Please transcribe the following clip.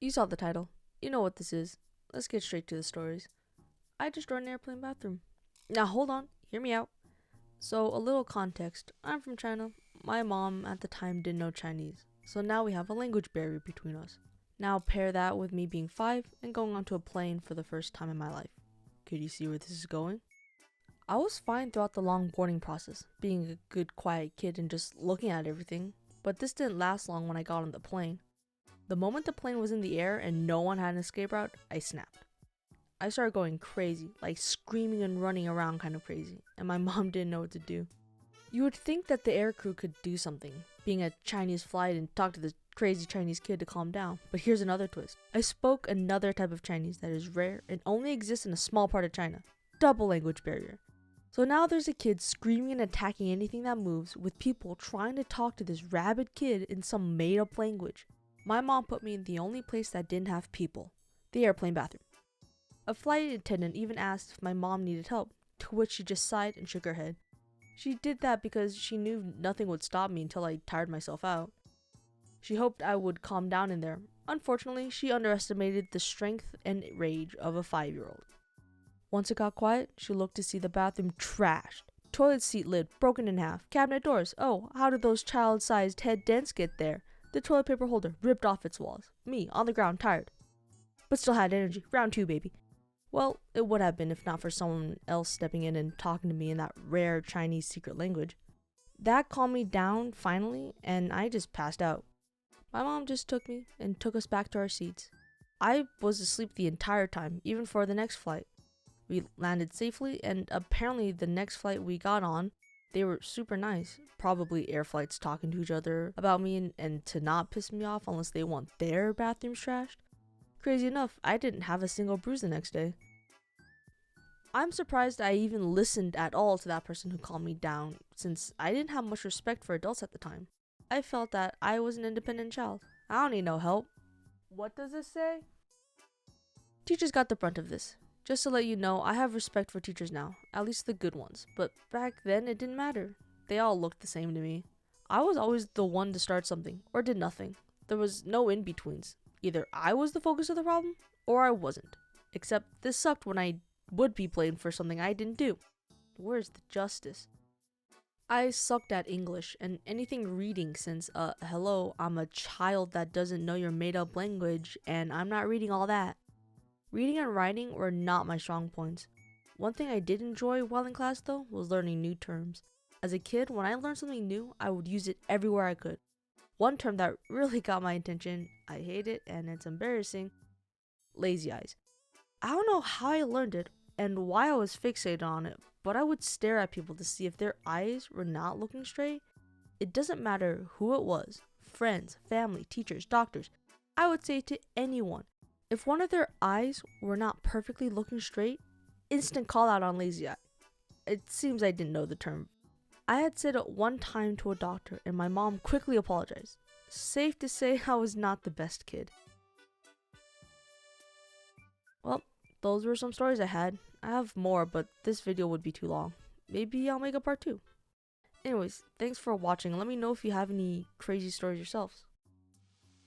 You saw the title. You know what this is. Let's get straight to the stories. I destroyed an airplane bathroom. Now hold on, hear me out. So, a little context. I'm from China. My mom at the time didn't know Chinese. So now we have a language barrier between us. Now pair that with me being 5 and going onto a plane for the first time in my life. Could you see where this is going? I was fine throughout the long boarding process, being a good quiet kid and just looking at everything. But this didn't last long when I got on the plane. The moment the plane was in the air and no one had an escape route, I snapped. I started going crazy, like screaming and running around kind of crazy, and my mom didn't know what to do. You would think that the aircrew could do something, being a Chinese flight, and talk to the crazy Chinese kid to calm down, but here's another twist. I spoke another type of Chinese that is rare and only exists in a small part of China. Double language barrier. So now there's a kid screaming and attacking anything that moves, with people trying to talk to this rabid kid in some made-up language. My mom put me in the only place that didn't have people, the airplane bathroom. A flight attendant even asked if my mom needed help, to which she just sighed and shook her head. She did that because she knew nothing would stop me until I tired myself out. She hoped I would calm down in there. Unfortunately, she underestimated the strength and rage of a 5-year-old. Once it got quiet, she looked to see the bathroom trashed. Toilet seat lid broken in half. Cabinet doors. Oh, how did those child-sized head dents get there? The toilet paper holder ripped off its walls. Me, on the ground, tired. But still had energy. Round 2, baby. Well, it would have been if not for someone else stepping in and talking to me in that rare Chinese secret language. That calmed me down, finally, and I just passed out. My mom just took me and took us back to our seats. I was asleep the entire time, even for the next flight. We landed safely, and apparently the next flight we got on, they were super nice. Probably air flights talking to each other about me and to not piss me off unless they want their bathrooms trashed. Crazy enough, I didn't have a single bruise the next day. I'm surprised I even listened at all to that person who calmed me down, since I didn't have much respect for adults at the time. I felt that I was an independent child. I don't need no help. What does this say? Teachers got the brunt of this. Just to let you know, I have respect for teachers now, at least the good ones, but back then it didn't matter. They all looked the same to me. I was always the one to start something, or did nothing. There was no in-betweens. Either I was the focus of the problem, or I wasn't. Except this sucked when I would be blamed for something I didn't do. Where's the justice? I sucked at English and anything reading since, hello, I'm a child that doesn't know your made-up language, and I'm not reading all that. Reading and writing were not my strong points. One thing I did enjoy while in class, though, was learning new terms. As a kid, when I learned something new, I would use it everywhere I could. One term that really got my attention, I hate it and it's embarrassing, lazy eyes. I don't know how I learned it and why I was fixated on it, but I would stare at people to see if their eyes were not looking straight. It doesn't matter who it was, friends, family, teachers, doctors. I would say to anyone, if one of their eyes were not perfectly looking straight, instant call out on lazy eye. It seems I didn't know the term. I had said it one time to a doctor and my mom quickly apologized. Safe to say I was not the best kid. Well, those were some stories I had. I have more, but this video would be too long. Maybe I'll make a part 2. Anyways, thanks for watching. Let me know if you have any crazy stories yourselves.